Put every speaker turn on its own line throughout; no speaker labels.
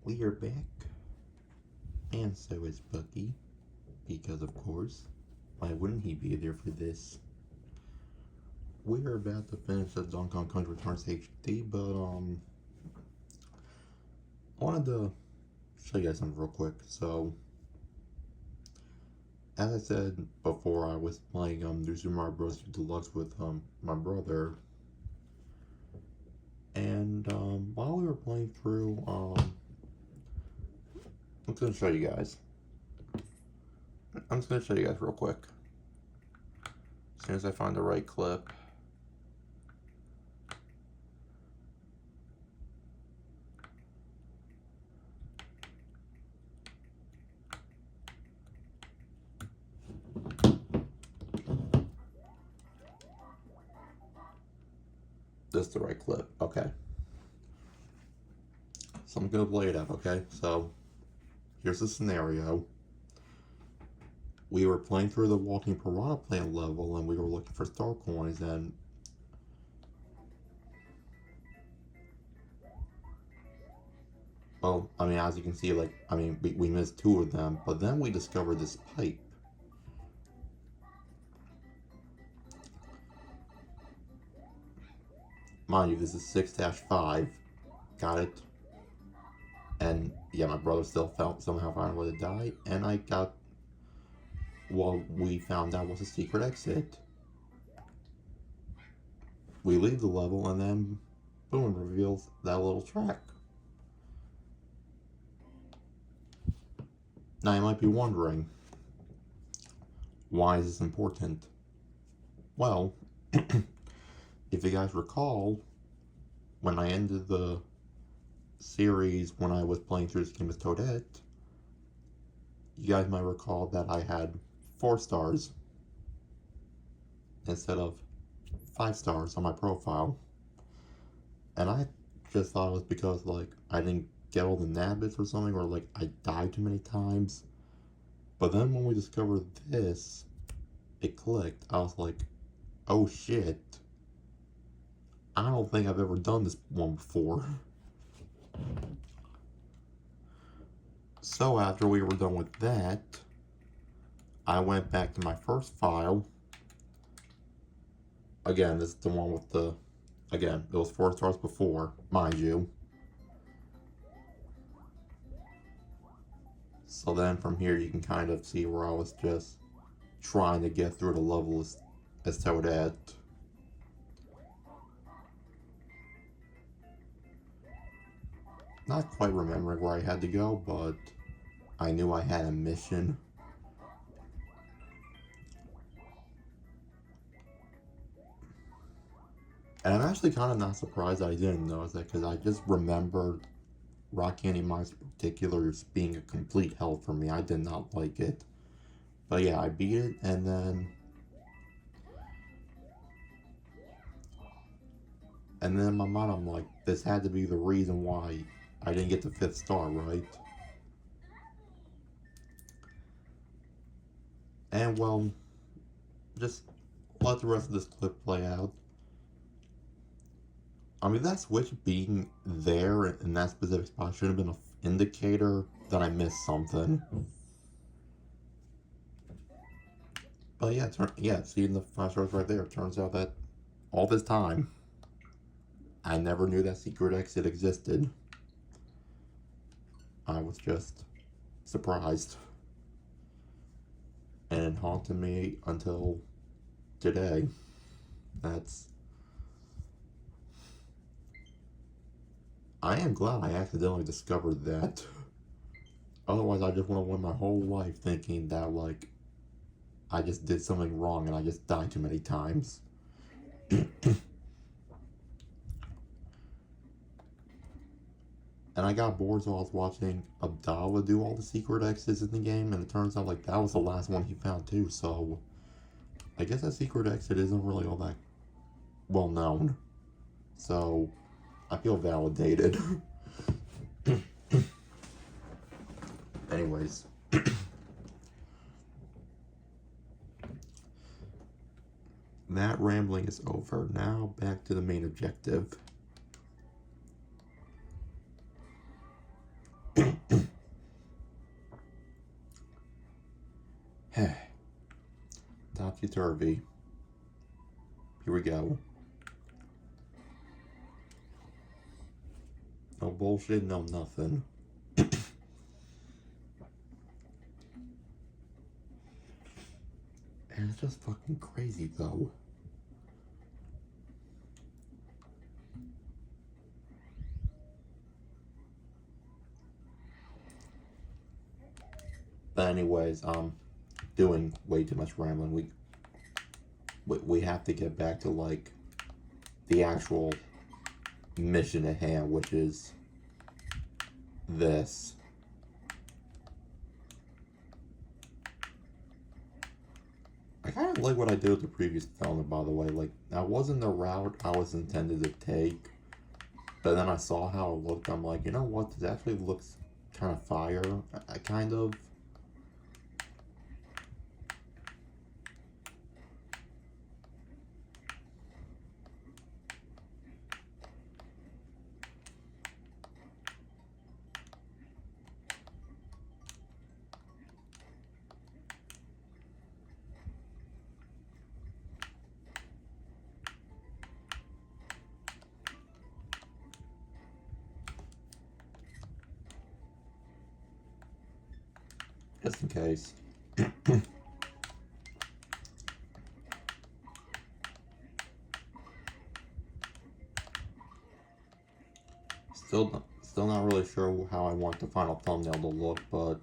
We are back, and so is Bucky, because of course, why wouldn't he be there for this? We're about to finish the Donkey Kong Country Returns HD, but I wanted to show you guys something real quick. So, as I said before, I was playing New Super Mario Bros. Deluxe with my brother, and while we were playing through, I'm just gonna show you guys. I'm just gonna show you guys real quick. As soon as I find the right clip. This is the right clip. Okay. So I'm gonna play it out, okay? So here's the scenario. We were playing through the Walking Piranha Plant level and we were looking for star coins, and well, I mean, as you can see, like, I mean, we missed 2 of them, but then we discovered this pipe. Mind you, this is 6-5. Got it? And yeah, my brother still somehow found a way to die, and I got what we found out was a secret exit. We leave the level, and then boom, reveals that little track. Now you might be wondering, why is this important? Well, if you guys recall, when I ended the series when I was playing through this game with Toadette, you guys might recall that I had 4 stars instead of 5 stars on my profile. And I just thought it was because, like, I didn't get all the nabbits or something, or like I died too many times. But then when we discovered this, it clicked. I was like, oh shit, I don't think I've ever done this one before. So after we were done with that, I went back to my first file. Again, this is the one with the, again, it was 4 stars before, mind you. So then from here you can kind of see where I was just trying to get through the level as Toadette. Not quite remembering where I had to go, but I knew I had a mission. And I'm actually kind of not surprised I didn't notice that, because I just remembered Rock Candy Mines in particular as being a complete hell for me. I did not like it. But yeah, I beat it, and then in my mind I'm like, this had to be the reason why I didn't get the 5th star, right? And well, just let the rest of this clip play out. I mean, that switch being there in that specific spot should have been an indicator that I missed something. But yeah, seeing the 5 stars right there, it turns out that all this time, I never knew that secret exit existed. I was just surprised. And it haunted me until today. I am glad I accidentally discovered that. Otherwise, I just would have went my whole life thinking that, like, I just did something wrong and I just died too many times. And I got bored, so I was watching Abdallah do all the secret exits in the game, and it turns out, like, that was the last one he found too, so I guess that secret exit isn't really all that well known. So I feel validated. Anyways. That rambling is over. Now back to the main objective. Topsy-turvy. Here we go. No bullshit, no nothing. And it's just fucking crazy, though. But anyways, doing way too much rambling. We have to get back to, like, the actual mission at hand, which is this. I kind of like what I did with the previous film, by the way. Like, that wasn't the route I was intended to take. But then I saw how it looked. I'm like, you know what? This actually looks kind of fire. Kind of. Just in case. Still not really sure how I want the final thumbnail to look, but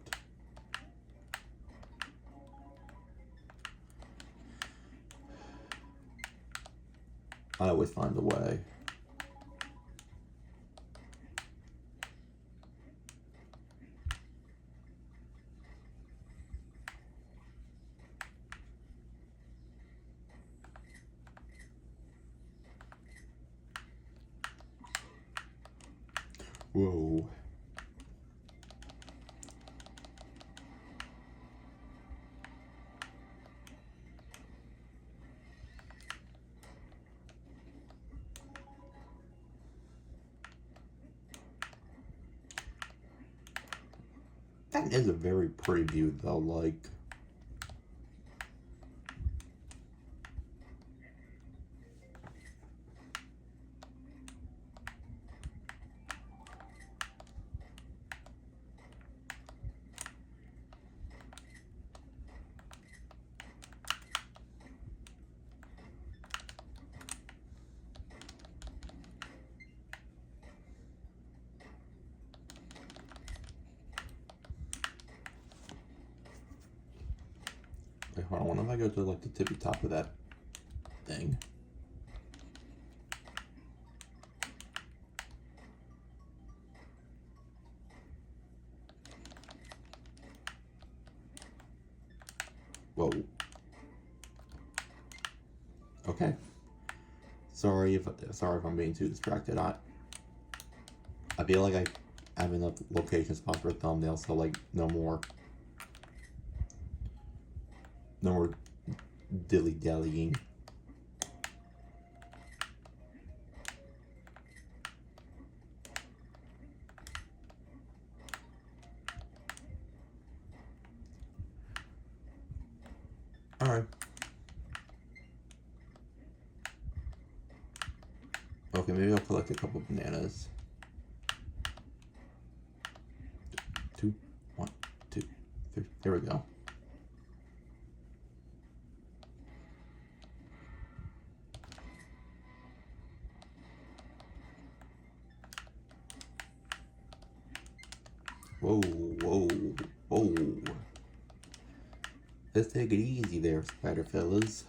I always find a way. Whoa. That is a very pretty view, though, like... Wait, hold on, what if I go to, like, the tippy top of that thing? Whoa. Okay. Sorry if I'm being too distracted. I feel like I have enough location spots for a thumbnail, so like no more dilly-dallying. Alright. Okay, maybe I'll collect a couple bananas. 2, 1, 2, 3. There we go. Whoa, whoa, whoa. Let's take it easy there, spider fellas.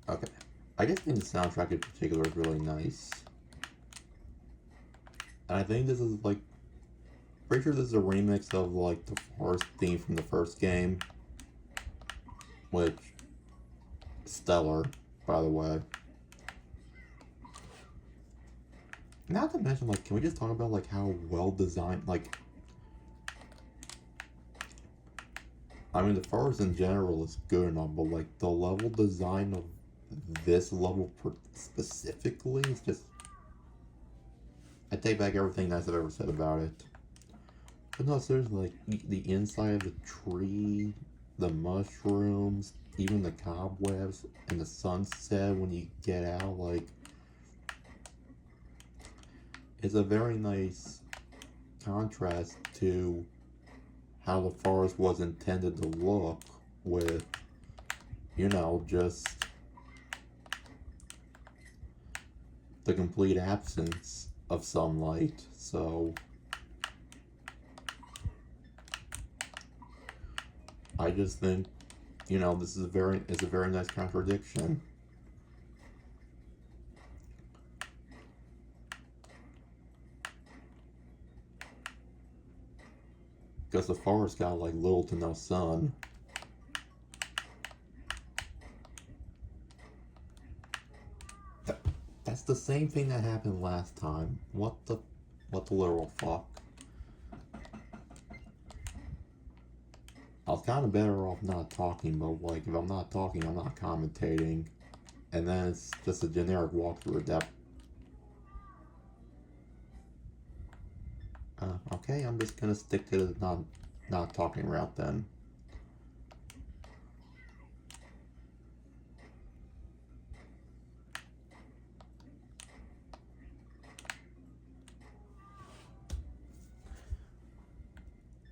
Okay. I just think the soundtrack in particular is really nice. And I think this is like Pretty sure this is a remix of like the forest theme from the first game, which stellar, by the way. Not to mention, like, can we just talk about like how well designed, like, I mean, the forest in general is good enough, but like the level design of this level specifically is just. I take back everything nice I've ever said about it. But no, seriously, like the inside of the tree, the mushrooms, even the cobwebs, and the sunset when you get out, like, it's a very nice contrast to how the forest was intended to look with, you know, just the complete absence of sunlight. So I just think, you know, this is a very nice contradiction. Because the forest got like little to no sun. That's the same thing that happened last time. What the literal fuck? I was kind of better off not talking, but like if I'm not talking, I'm not commentating, and then it's just a generic walkthrough. That okay, I'm just gonna stick to the not talking route then.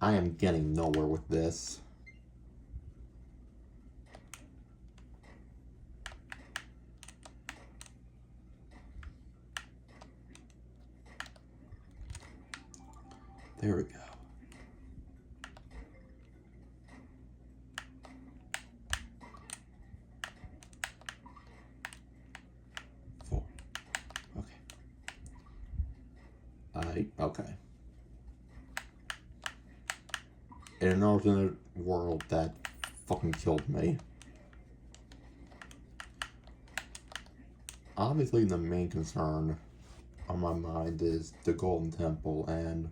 I am getting nowhere with this. There we go. Four. Okay. Okay. In an alternate world, that fucking killed me. Obviously, the main concern on my mind is the Golden Temple, and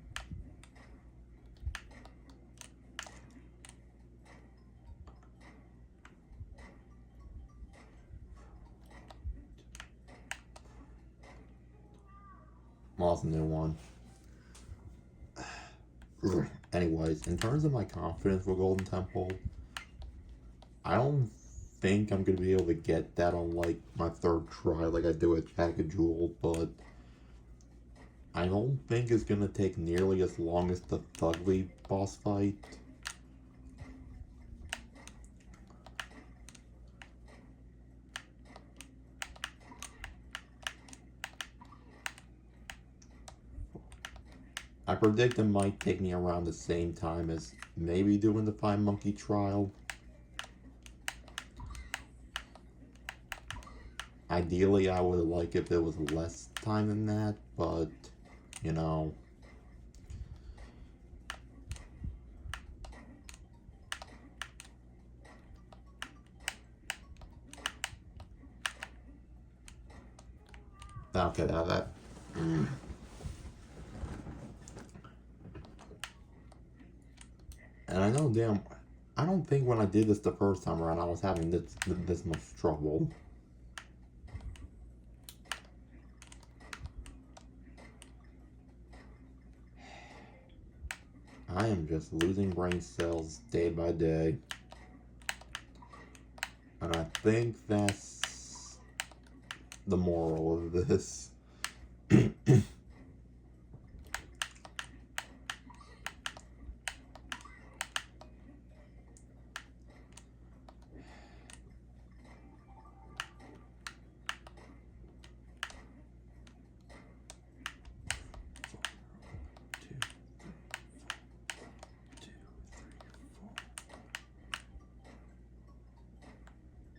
lost a new one. Anyways, in terms of my confidence for Golden Temple, I don't think I'm gonna be able to get that on like my third try like I did with Jack of Jewel, but I don't think it's gonna take nearly as long as the Thugly boss fight. I predict it might take me around the same time as maybe doing the 5-monkey trial. Ideally, I would like if it was less time than that, but, you know. Okay, now that. And I know, damn, I don't think when I did this the first time around I was having this much trouble. I am just losing brain cells day by day. And I think that's the moral of this.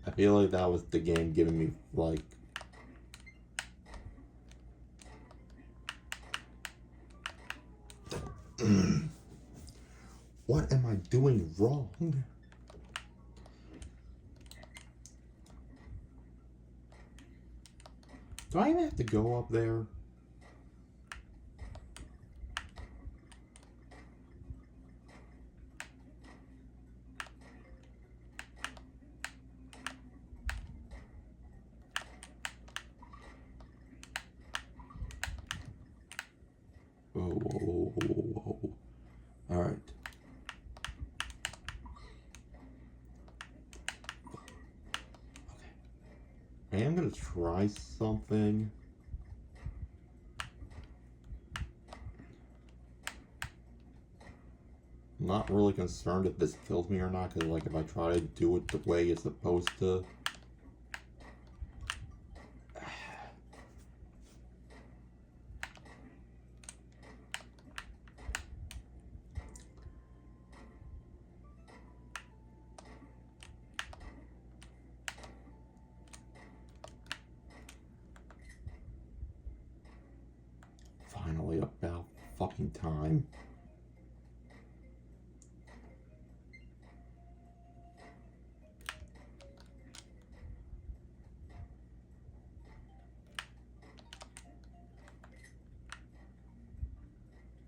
I feel like that was the game giving me, like, What am I doing wrong? Do I even have to go up there? Whoa, whoa, whoa, whoa, whoa. Alright. Okay. I am gonna try something. I'm not really concerned if this kills me or not, because like if I try to do it the way it's supposed to. Finally, about fucking time.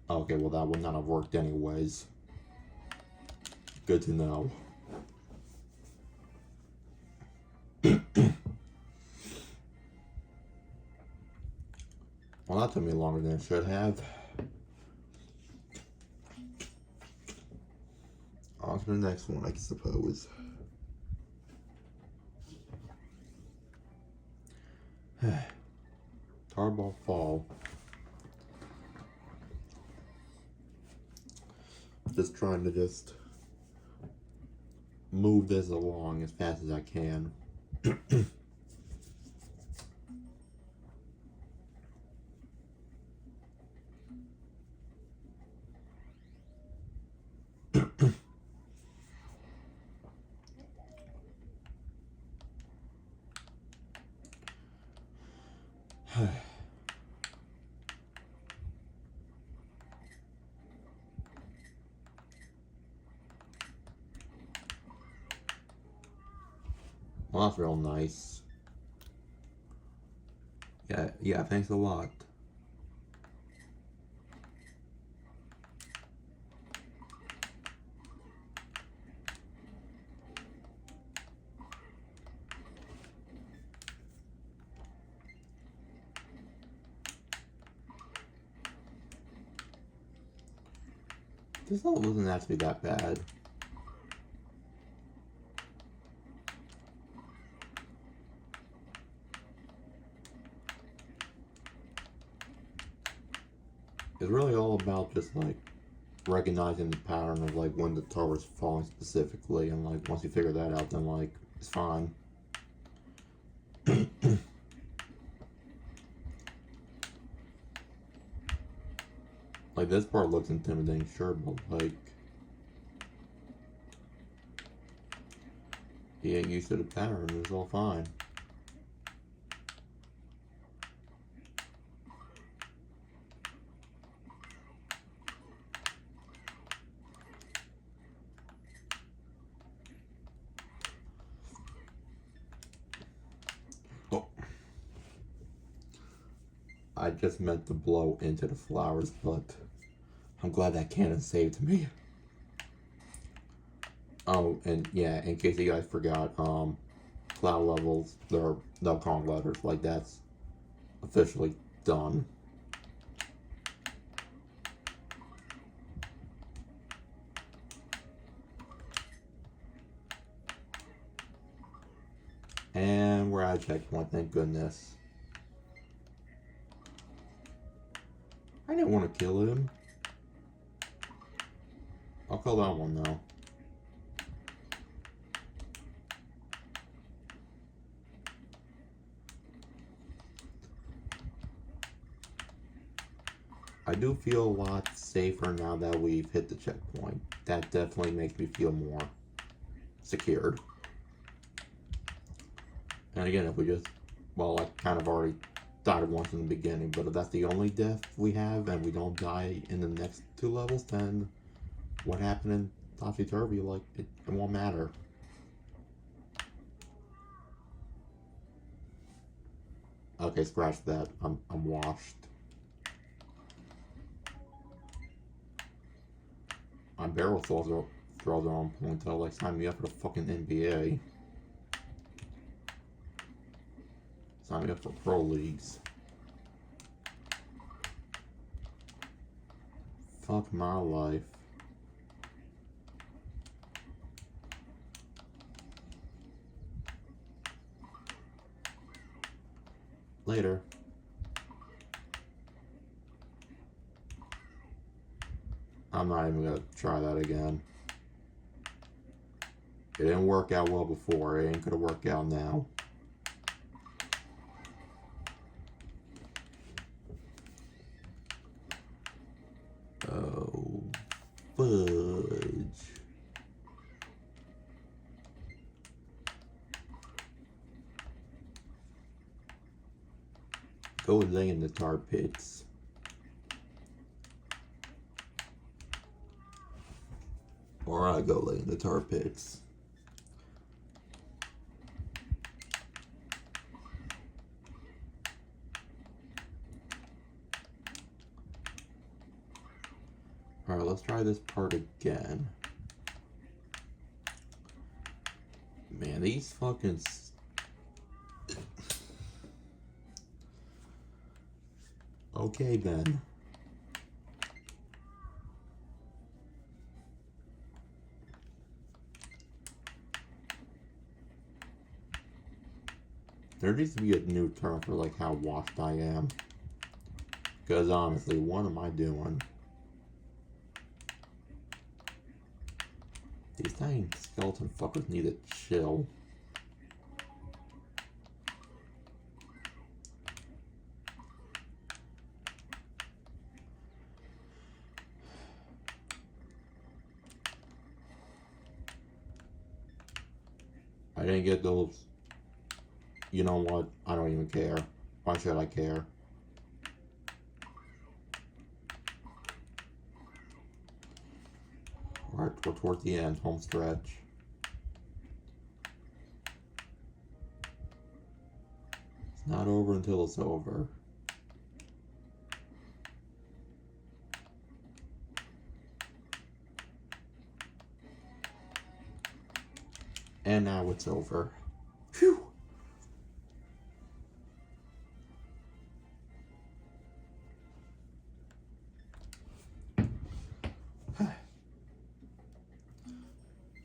Okay, well that would not have worked anyways. Good to know. Well, that took me longer than it should have. On to the next one, I suppose. Tarball Fall. Just trying to move this along as fast as I can. Well, that's real nice. Yeah, thanks a lot. This level doesn't have to be that bad. It's really all about just like recognizing the pattern of like when the tower's falling specifically, and like once you figure that out, then like it's fine. Like this part looks intimidating, sure, but like he ain't used to the pattern, it's all fine. I just meant to blow into the flowers, but I'm glad that cannon saved me. Oh, and yeah, in case you guys forgot, cloud levels, they're calling letters, like that's officially done. And we're at a checkpoint, thank goodness. I didn't want to kill him. I'll kill that one though. I do feel a lot safer now that we've hit the checkpoint. That definitely makes me feel more secured. And again, if we just, well, I kind of already died once in the beginning, but if that's the only death we have and we don't die in the next two levels, then what happened in Topsy Turvy, like, it won't matter. Okay, scratch that. I'm washed. My barrel throws are on point. They'll like sign me up for the fucking NBA. Sign me up for pro leagues. Fuck my life. Later. I'm not even gonna try that again. It didn't work out well before. It ain't gonna work out now. Oh, fudge. Go and lay in the tar pits. Or I go lay in the tar pits. Alright, let's try this part again. Man, these fucking... Okay, then. There needs to be a new term for, like, how washed I am. Because, honestly, what am I doing? These dang skeleton fuckers need to chill. I didn't get those. You know what? I don't even care. Why should I care? Alright, we're towards the end, home stretch. It's not over until it's over. And now it's over. Phew!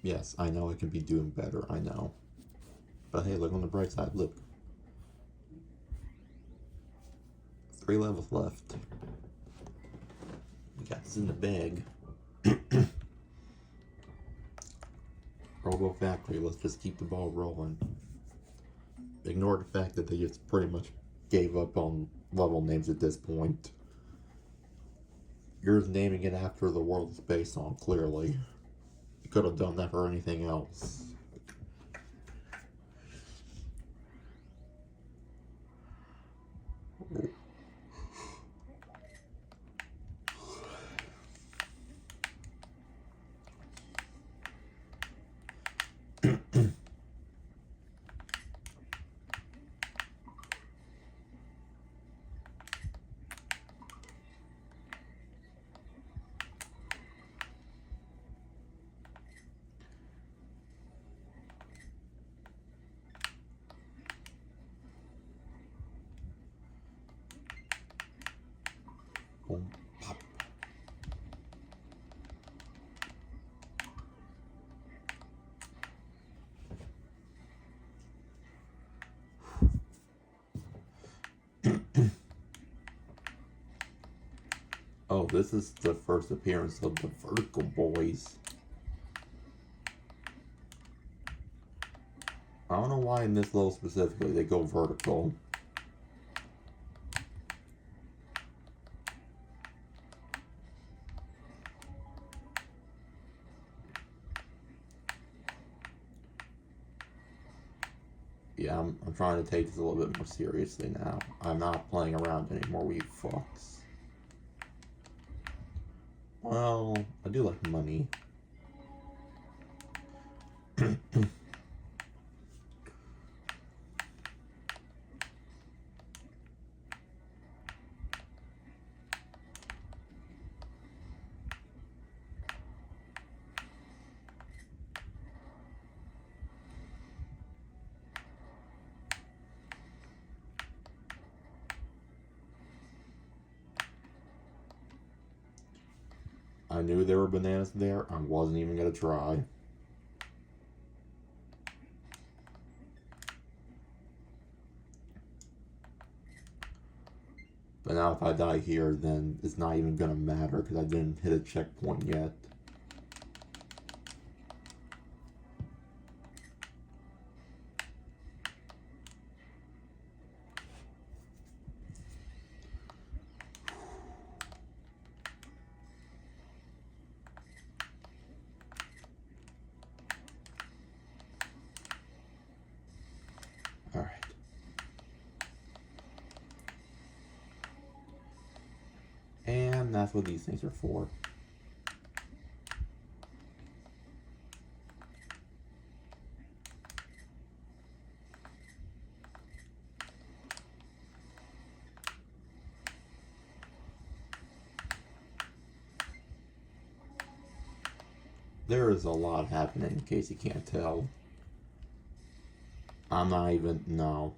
Yes, I know I can be doing better, I know. But hey, look on the bright side, look. 3 levels left. We got this in the bag. Robo Factory, let's just keep the ball rolling. Ignore the fact that they just pretty much gave up on level names at this point. You're naming it after the world it's based on, clearly. You could have done that for anything else. Boom, pop. Oh, this is the first appearance of the Vertical Boys. I don't know why in this level specifically they go vertical. Yeah, I'm trying to take this a little bit more seriously now. I'm not playing around anymore, we fucks. Well, I do like money. I knew there were bananas there. I wasn't even gonna try. But now if I die here, then it's not even gonna matter because I didn't hit a checkpoint yet. Alright. And that's what these things are for. There is a lot happening in case you can't tell. I'm not even, no.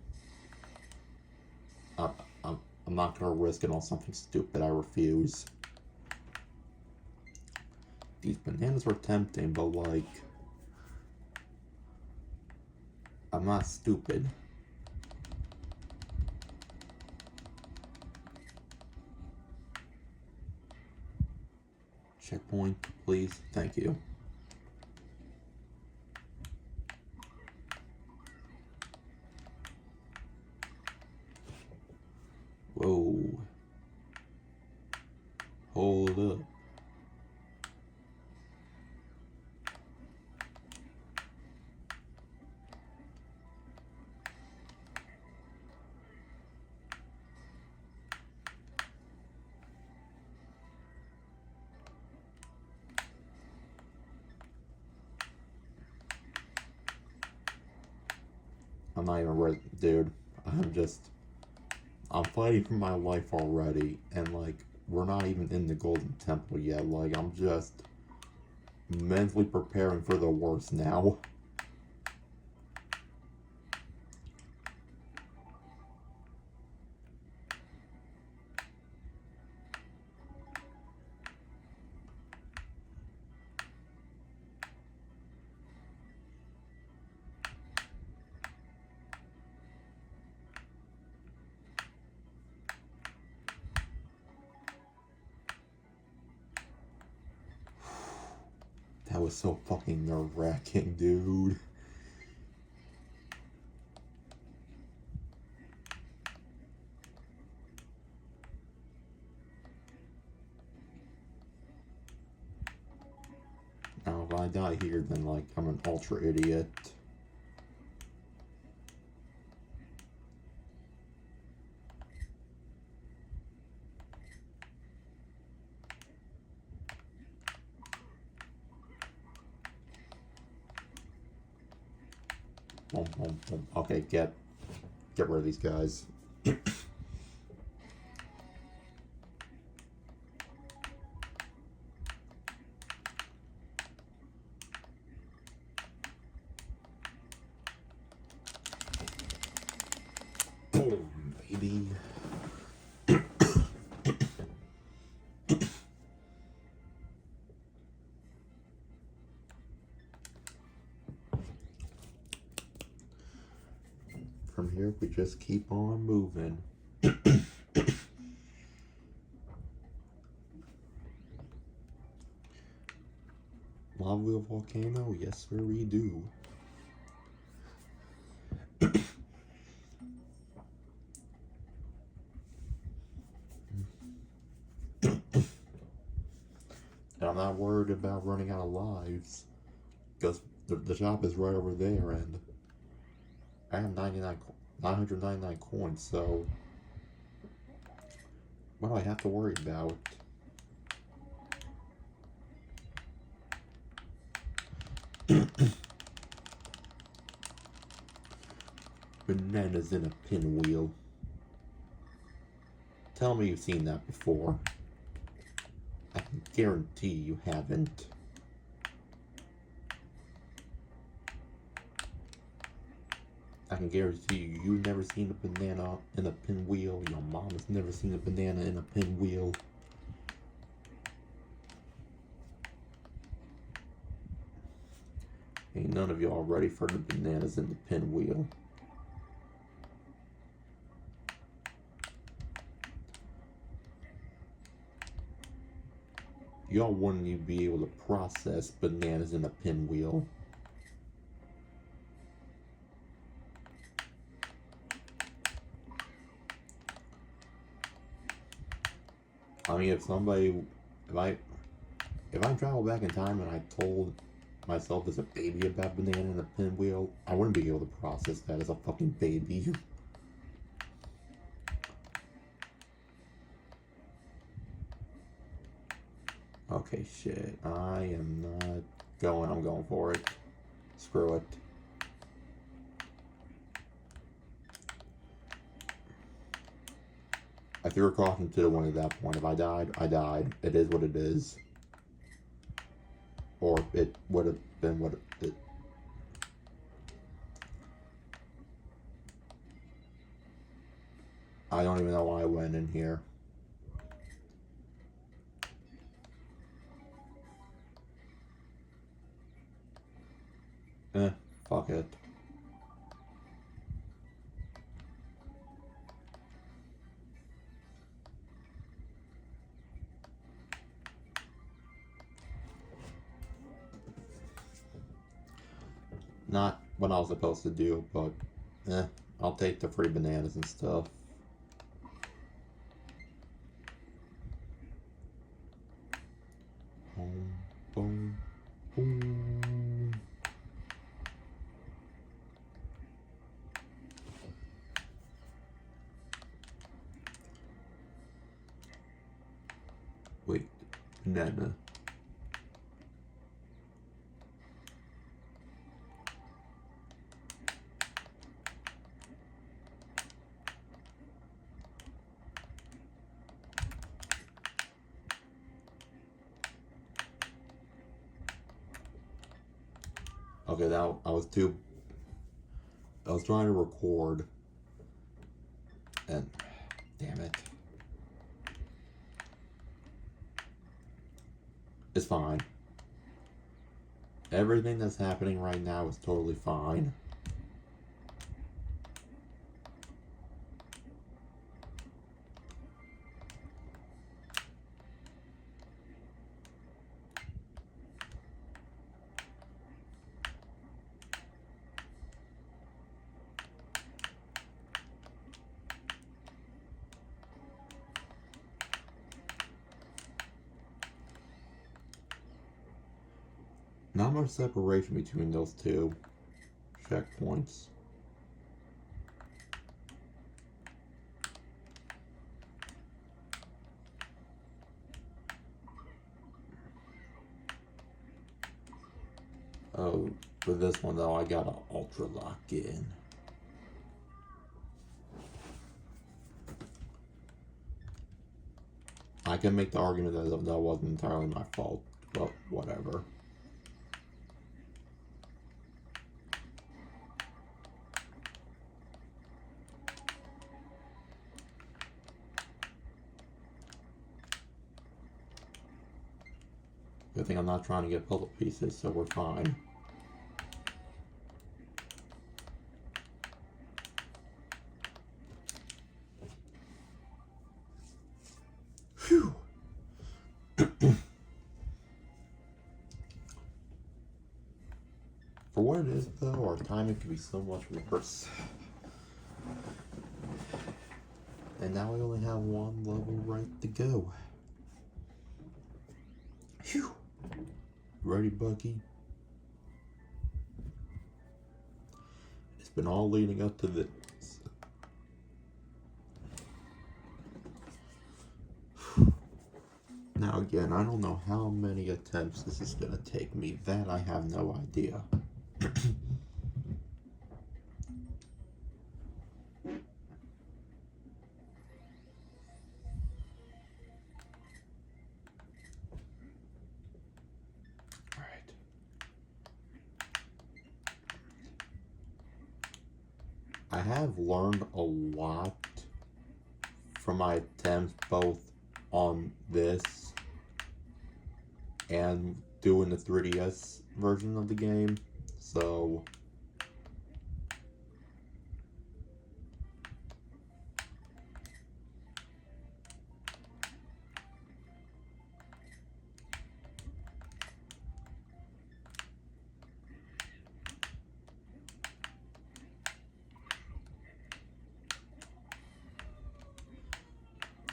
I, I'm, I'm not gonna risk it on something stupid. I refuse. These bananas were tempting, but like, I'm not stupid. Checkpoint, please. Thank you. Whoa. Hold up. I'm not even ready, dude. I'm fighting for my life already, and like, we're not even in the Golden Temple yet. Like, I'm just mentally preparing for the worst now. That was so fucking nerve-wracking, dude. Now, if I die here, then, like, I'm an ultra idiot. Boom, boom, boom. Okay, get rid of these guys. Boom, baby. From here, we just keep on moving. Lava wheel volcano? Yes, sir, we do. And I'm not worried about running out of lives, because the shop is right over there, and I have 999 coins, so what do I have to worry about? Bananas in a pinwheel. Tell me you've seen that before. I can guarantee you haven't. I can guarantee you, you've never seen a banana in a pinwheel. Your mom has never seen a banana in a pinwheel. Ain't none of y'all ready for the bananas in the pinwheel. Y'all wouldn't even be able to process bananas in a pinwheel. I mean, if I travel back in time and I told myself as a baby about banana in a pinwheel, I wouldn't be able to process that as a fucking baby. Okay, shit. I am not going. I'm going for it. Screw it. I threw a caution to the wind at that point. If I died, I died. It is what it is. Or it would have been what it... I don't even know why I went in here. Fuck it. Not what I was supposed to do, but I'll take the free bananas and stuff. Boom, boom, boom. Wait, banana. Okay, now I was trying to record, and damn it. It's fine. Everything that's happening right now is totally fine. Not much separation between those two checkpoints. Oh, for this one though, I gotta ultra lock in. I can make the argument that that wasn't entirely my fault, but whatever. Good thing I'm not trying to get puzzle pieces, so we're fine. Phew. For what it is, though, our timing can be so much worse. And now we only have one level right to go. Phew. Ready, Bucky? It's been all leading up to this. Now again, I don't know how many attempts this is gonna take me. That I have no idea. have learned a lot from my attempts both on this and doing the 3DS version of the game. So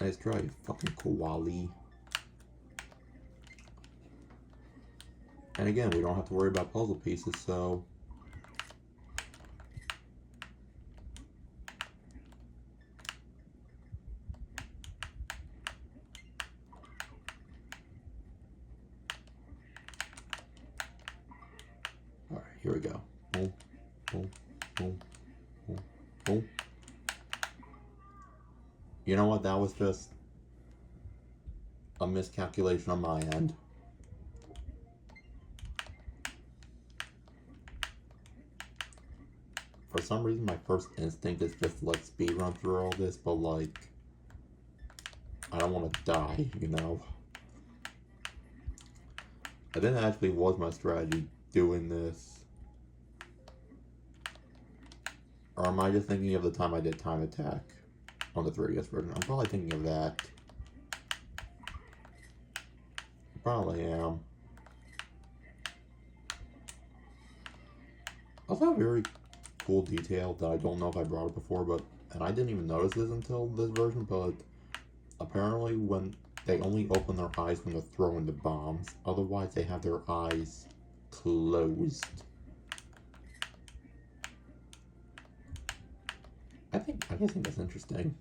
nice try, you fucking Kowalee. And again, we don't have to worry about puzzle pieces, so alright, here we go. Boom, boom, boom, boom, boom. You know what? That was just a miscalculation on my end. For some reason, my first instinct is just to, like, speedrun through all this, but, like, I don't want to die, you know? I think that actually was my strategy doing this. Or am I just thinking of the time I did Time Attack on the 3DS version? I'm probably thinking of that. Probably am. Also, a very cool detail that I don't know if I brought it before, but and I didn't even notice this until this version, but apparently when they only open their eyes when they're throwing the bombs, otherwise they have their eyes closed. I think that's interesting.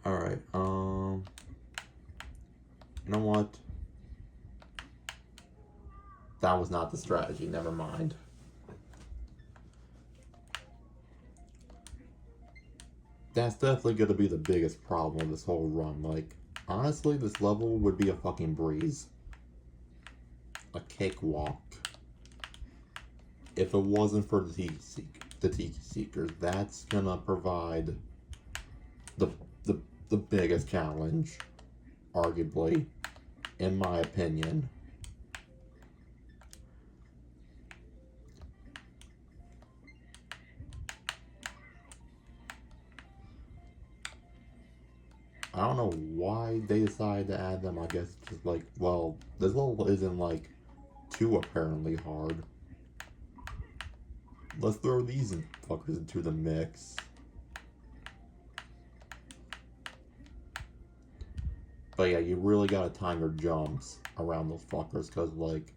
Alright, you know what? That was not the strategy, never mind. That's definitely gonna be the biggest problem with this whole run. Like, honestly, this level would be a fucking breeze. A cakewalk. If it wasn't for the Tiki Seekers, that's gonna provide the biggest challenge, arguably, in my opinion. I don't know why they decided to add them. I guess just like, well, this level isn't like too apparently hard. Let's throw these fuckers into the mix. But yeah, you really gotta time your jumps around those fuckers, because, like,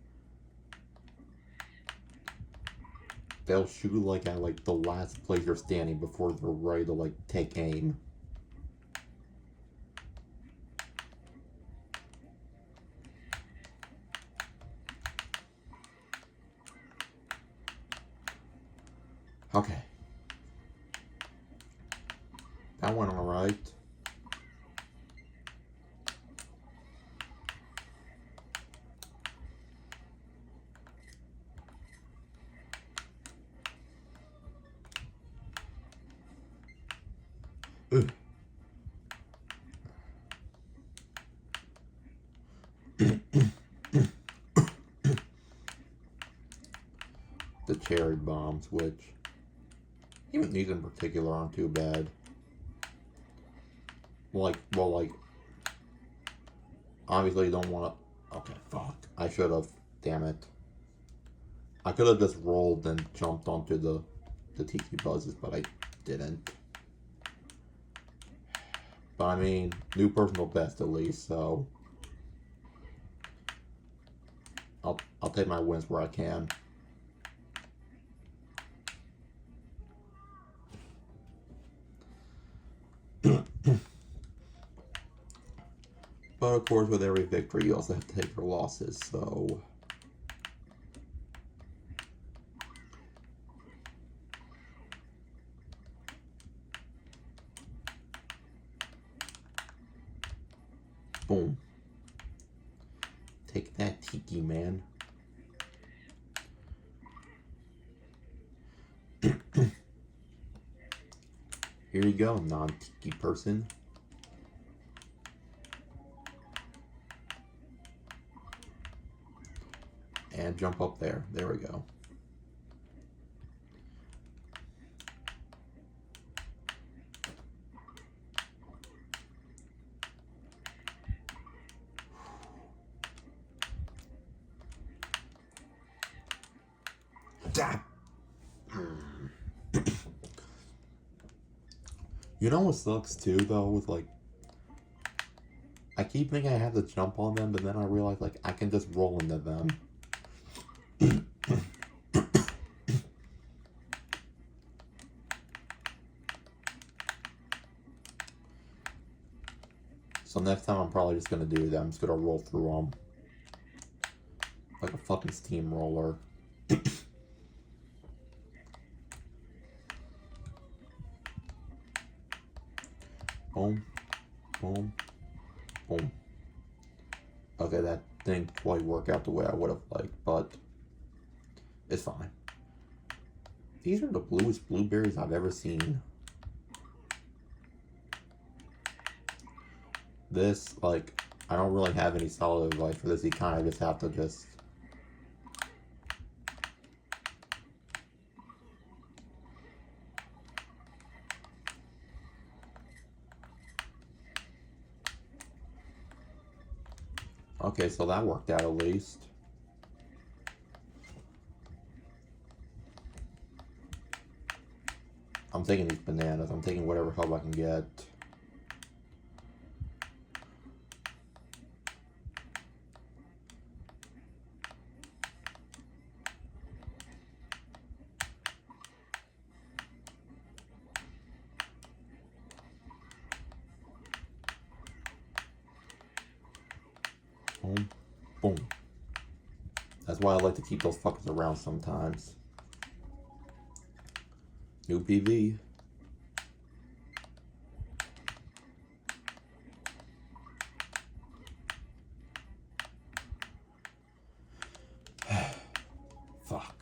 they'll shoot, like, at, like, the last place you're standing before they're ready to, like, take aim. Okay. That went alright. The cherry bombs, which even these in particular aren't too bad. Like, well, like, obviously you don't want to. Okay, fuck. I should have. Damn it. I could have just rolled and jumped onto the tiki buzzes, but I didn't. But I mean, new personal best at least, so I'll take my wins where I can. But of course, with every victory, you also have to take your losses, so. Boom. Take that, Tiki man. Here you go, non-tiki person. And jump up there. There we go. You know what sucks too, though, with like, I keep thinking I have to jump on them, but then I realize like I can just roll into them. So next time I'm probably just gonna do that. I'm just gonna roll through them like a fucking steamroller. Boom, boom, boom. Okay, that didn't quite work out the way I would have liked, but it's fine. These are the bluest blueberries I've ever seen. This, like, I don't really have any solid advice for this. You kind of just have to just... Okay, so that worked out at least. I'm taking these bananas. I'm taking whatever help I can get. Boom, boom. That's why I like to keep those fuckers around sometimes. New PV. Fuck.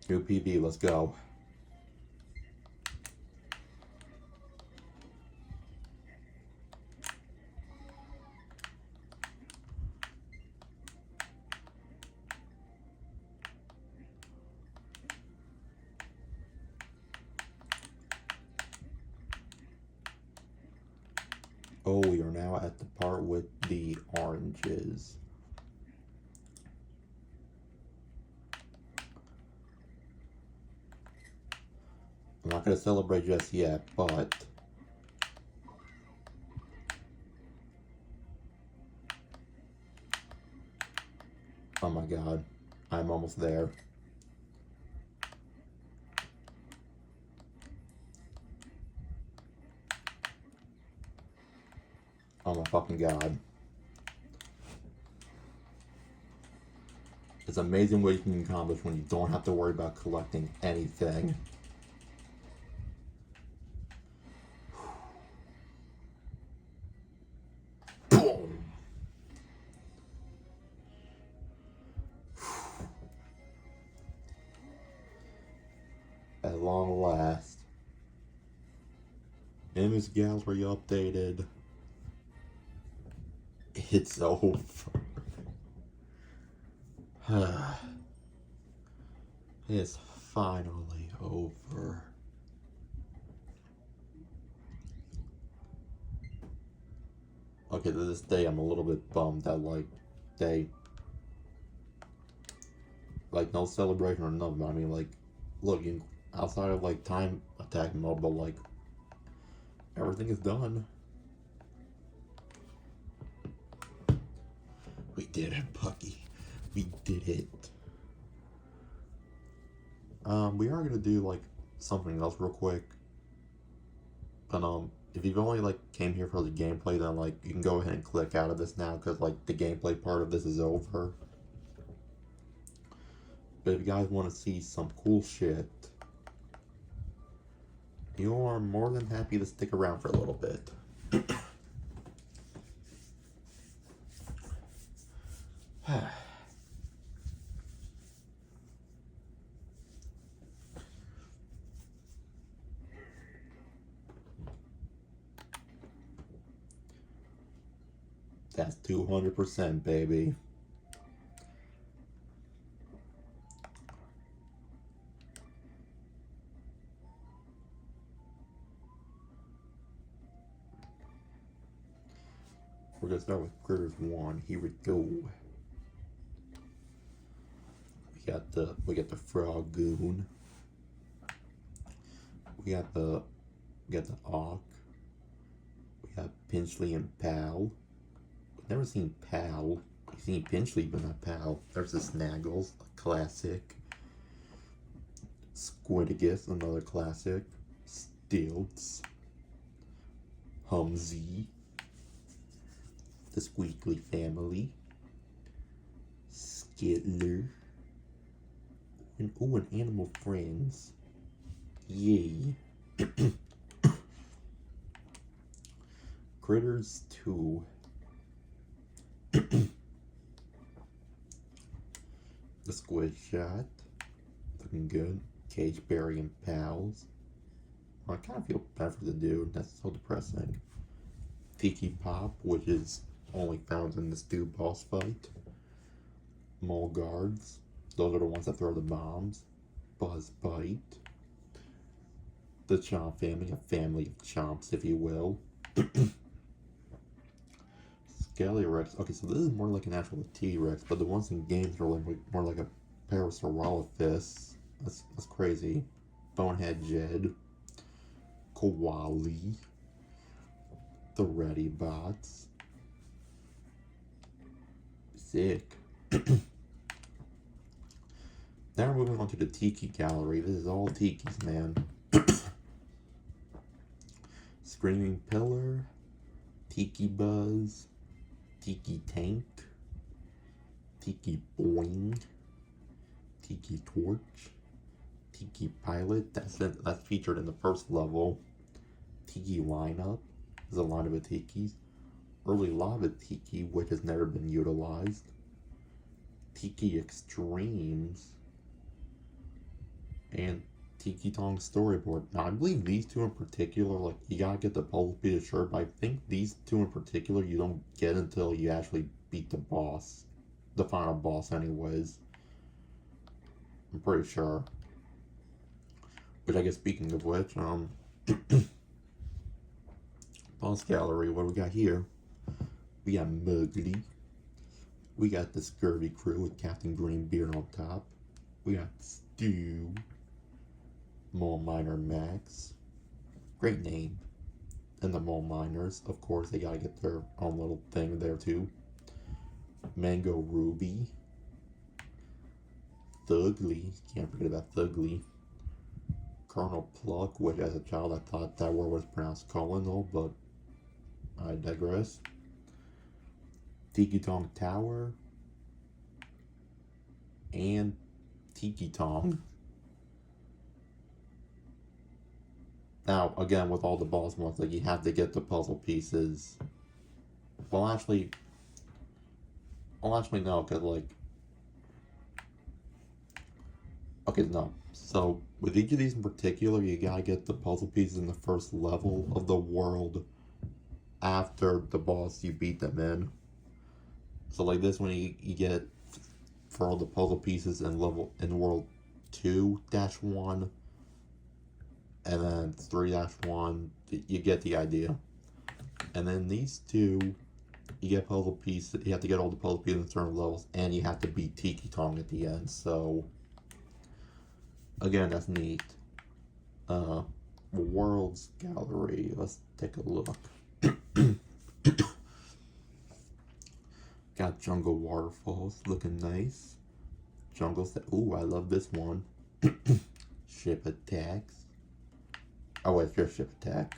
New PV, let's go. Oh, we are now at the part with the oranges. I'm not going to celebrate just yet, but... Oh my god, I'm almost there. Oh my fucking god. It's amazing what you can accomplish when you don't have to worry about collecting anything. Boom! At long last. Image gallery updated. It's over. It's finally over. Okay, to this day, I'm a little bit bummed that, like, like, no celebration or nothing. I mean, like, look, outside of, like, time attack mode, but, like, everything is done. We did it, Bucky. We did it. We are gonna do, like, something else real quick. But, if you've only, like, came here for the gameplay, then, like, you can go ahead and click out of this now, because, like, the gameplay part of this is over. But if you guys want to see some cool shit, you are more than happy to stick around for a little bit. That's 200%, baby. We're gonna start with Critters 1. Here we go. We got the Frog Goon. We got the Auk. We got Pinchley and Pal. I've never seen Pal. I've seen Pinchley, but not Pal. There's the Snaggles, a classic. Squiddigus, another classic. Stilts. Humsy. The Squeakly family. Skittler. And Animal Friends. Yay. Critters 2. The Squid Shot. Looking good. Cageberry and Pals. Well, I kind of feel bad for the dude. That's so depressing. Tiki Pop, which is only found in this dude boss fight. Mole Guards. Those are the ones that throw the bombs. Buzz Bite. The Chomp family, a family of chomps, if you will. Scalyrex. Okay, so this is more like an actual T-Rex, but the ones in games are like more like a Parasaurolophus. That's crazy. Bonehead Jed. Kowalee. The Ready Bots. Sick. Now we're moving on to the Tiki Gallery. This is all Tikis, man. Screaming Pillar. Tiki Buzz. Tiki Tank. Tiki Boing. Tiki Torch. Tiki Pilot. That's featured in the first level. Tiki Lineup is a line of Tikis. Early Lava Tiki, which has never been utilized. Tiki Extremes. And Tiki Tong Storyboard. Now, I believe these two in particular, like, you gotta get the puzzle piece assured, but I think these two in particular you don't get until you actually beat the boss. The final boss, anyways. I'm pretty sure. Which, I guess, speaking of which, boss gallery, what do we got here? We got Mowgli. We got the Scurvy Crew with Captain Greenbeard on top. We got Stu. Mole Miner Max. Great name. And the Mole Miners, of course, they gotta get their own little thing there too. Mango Ruby. Thugly. Can't forget about Thugly. Colonel Pluck, which as a child I thought that word was pronounced Colonel, but I digress. Tiki Tong Tower. And Tiki Tong. Now, again, with all the boss ones, like, you have to get the puzzle pieces. Well, actually, no, because, like, okay, no. So, with each of these in particular, you gotta get the puzzle pieces in the first level of the world after the boss you beat them in. So, like, this one, you get for all the puzzle pieces in world 2-1. And then 3-1, you get the idea. And then these two, you get puzzle pieces. You have to get all the puzzle pieces in certain levels, and you have to beat Tiki Tong at the end. So, again, that's neat. Worlds Gallery. Let's take a look. Got Jungle Waterfalls, looking nice. Jungle set. Ooh, I love this one. Ship Attacks. Oh wait, it's Ship Attack.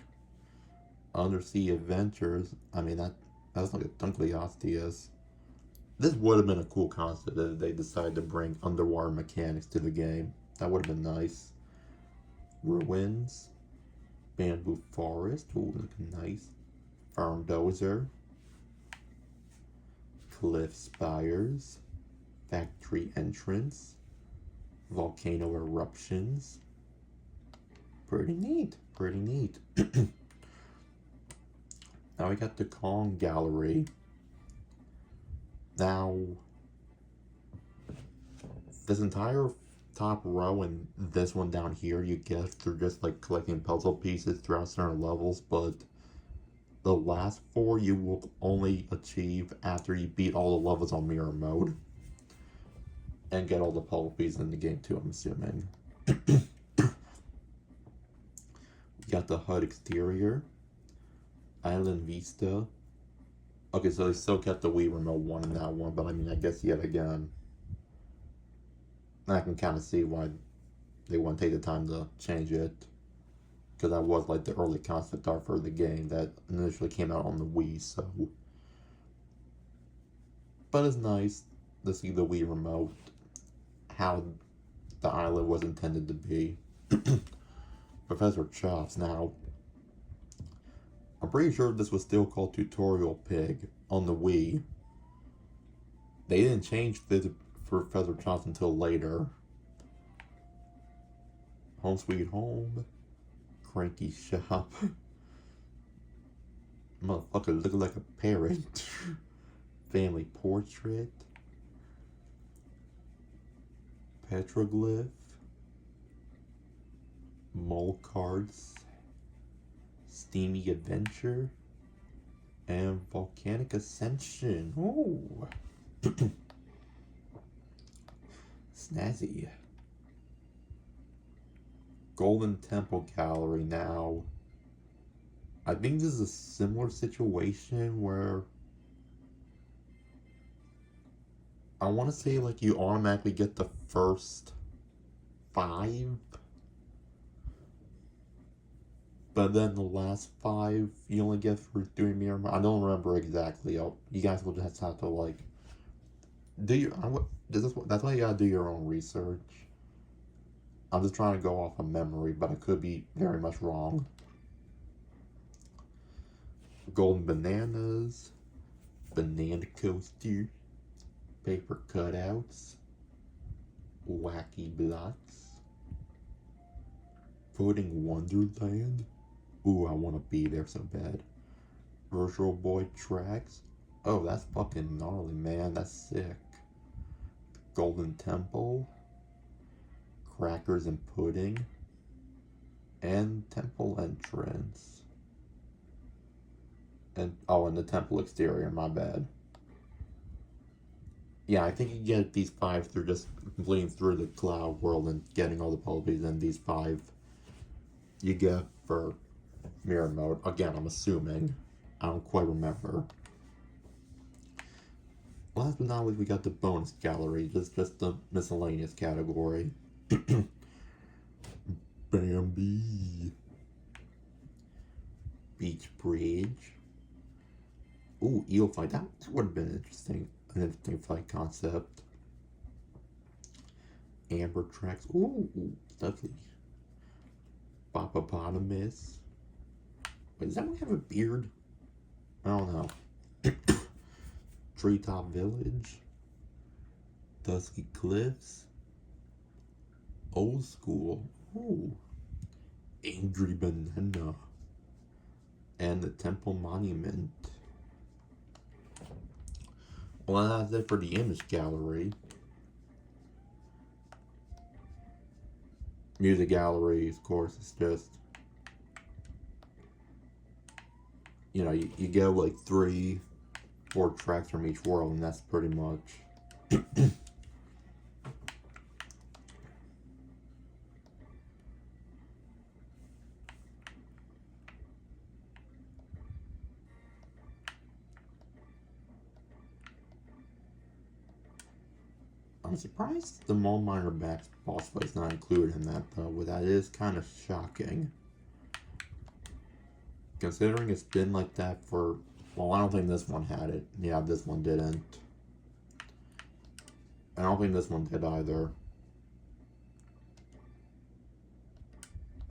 Undersea Adventures. I mean, that's like a Dunkleosteus. This would have been a cool concept if they decided to bring underwater mechanics to the game. That would have been nice. Ruins. Bamboo Forest. Ooh, looking nice. Farm Dozer. Cliff Spires. Factory Entrance. Volcano Eruptions. Pretty neat. Pretty neat. Now we got the Kong Gallery. Now, this entire top row and this one down here you get through just like collecting puzzle pieces throughout certain levels, but the last four you will only achieve after you beat all the levels on mirror mode and get all the puzzle pieces in the game too, I'm assuming. You got the HUD exterior, Island Vista. Okay, so they still kept the Wii Remote 1 in that one, but I mean, I guess yet again, I can kind of see why they wouldn't take the time to change it. Because that was like the early concept art for the game that initially came out on the Wii, so. But it's nice to see the Wii Remote, how the island was intended to be. Professor Chops. Now, I'm pretty sure this was still called Tutorial Pig on the Wii. They didn't change the Professor Chops until later. Home Sweet Home. Cranky Shop. Motherfucker looking like a parrot. Family Portrait. Petroglyph. Mole Cards. Steamy Adventure. And Volcanic Ascension. Oh. Snazzy. Golden Temple Gallery. Now, I think this is a similar situation where I want to say like you automatically get the first 5, but then the last 5 you only get for doing mirror. I don't remember exactly. You guys will just have to like do your. That's why you gotta do your own research. I'm just trying to go off of memory, but I could be very much wrong. Golden Bananas, Banana Coaster, Paper Cutouts, Wacky Blocks, Pudding Wonderland. Ooh, I want to be there so bad. Virtual Boy Tracks. Oh, that's fucking gnarly, man. That's sick. Golden Temple. Crackers and Pudding, and Temple Entrance, and the Temple Exterior, my bad. Yeah, I think you get these 5 through just completing through the Cloud World and getting all the puzzles, and these 5 you get for mirror mode. Again, I'm assuming. I don't quite remember. Last but not least, we got the bonus gallery, just the miscellaneous category. Bambi. Beach Bridge. Ooh, eel fight. That would have been an interesting fight concept. Amber Tracks. Ooh, lovely. Bopopotamus. Wait, does that one have a beard? I don't know. Treetop Village. Dusky Cliffs. Old School. Ooh. Angry Banana. And the Temple Monument. Well, that's it for the image gallery. Music gallery, of course, is just, you know, you get like 3, 4 tracks from each world, and that's pretty much. I'm surprised the Mole Miner Back boss fight is not included in that, though. That is kind of shocking. Considering it's been like that for... Well, I don't think this one had it. Yeah, this one didn't. I don't think this one did either.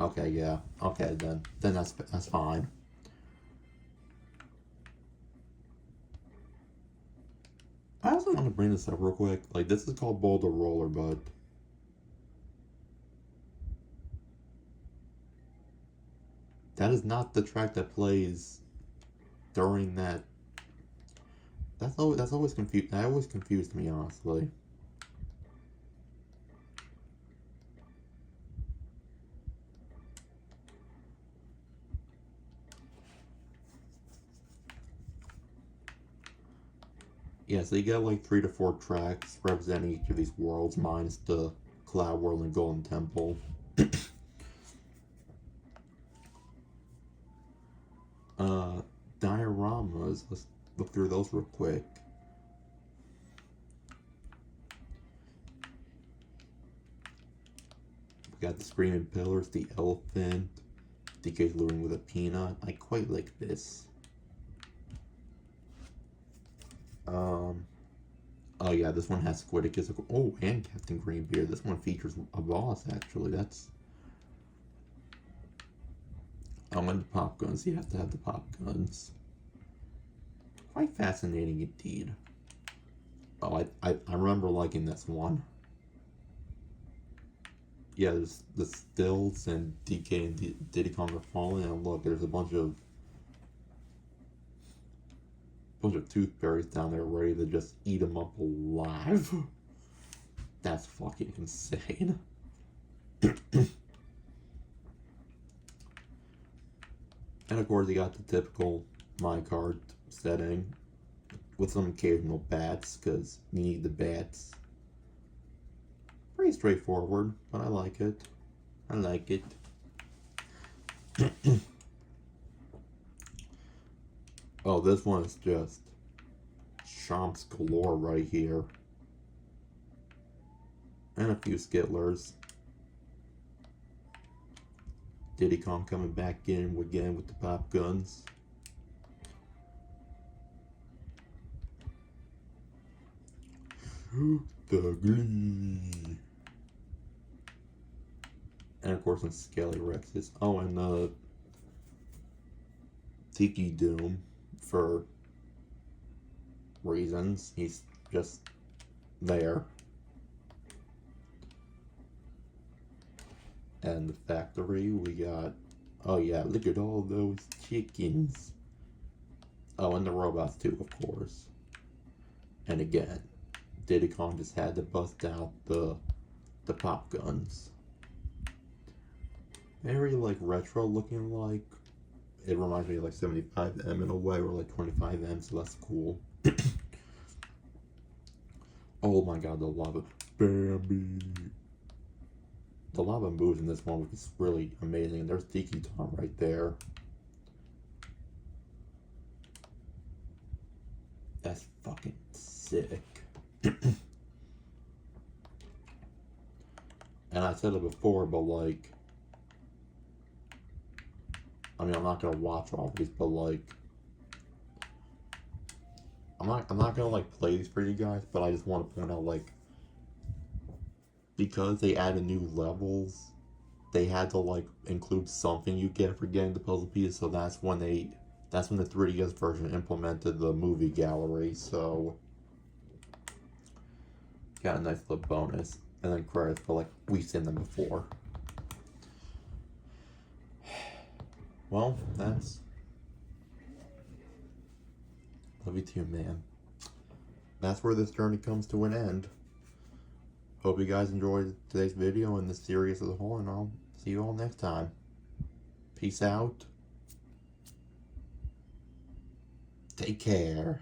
Okay, yeah. Okay, then. Then that's fine. I also want to bring this up real quick. Like, this is called Boulder Roller, but that is not the track that plays during that That's always confused. That always confused me, honestly. Yeah, so you got like 3 to 4 tracks representing each of these worlds, minus the Cloud World and Golden Temple. uh, Dioramas. Let's look through those real quick. We got the Screaming Pillars, the Elephant, DK's Luring with a Peanut. I quite like this. Oh yeah, this one has Squidicus. Oh, and Captain Greenbeard. This one features a boss, actually. That's... Oh, and the pop guns. You have to have the pop guns. Quite fascinating indeed. Oh, I remember liking this one. Yeah, there's the Stills and DK and Diddy Kong are falling, and look, there's a bunch of toothberries down there ready to just eat them up alive. That's fucking insane. And of course, you got the typical minecart setting with some occasional bats, because you need the bats. Pretty straightforward, but I like it. I like it. Oh, this one is just chomps galore right here. And a few skittlers. Diddy Kong coming back in again with the pop guns. The glee. And of course some Scaly Rexes. Oh, and Tiki Doom for reasons. He's just there. And the factory, we got... Oh yeah, look at all those chickens. Oh, and the robots too, of course. And again, Diddy Kong just had to bust out the pop guns. Very like retro looking, like it reminds me of like 75M in a way, or like 25M, so that's cool. Oh my god, the lava Bambi. The lava moves in this one, which is really amazing. There's Tiki Tom right there. That's fucking sick. And I said it before, but like, I mean, I'm not gonna watch all of these, but like, I'm not gonna like play these for you guys, but I just want to point out, like, because they added new levels, they had to like include something you get for getting the puzzle piece. So that's when the 3DS version implemented the movie gallery. So got a nice little bonus, and then credits, but like we've seen them before. Well, that's... Love you too, man. That's where this journey comes to an end. Hope you guys enjoyed today's video and this series as a whole, and I'll see you all next time. Peace out. Take care.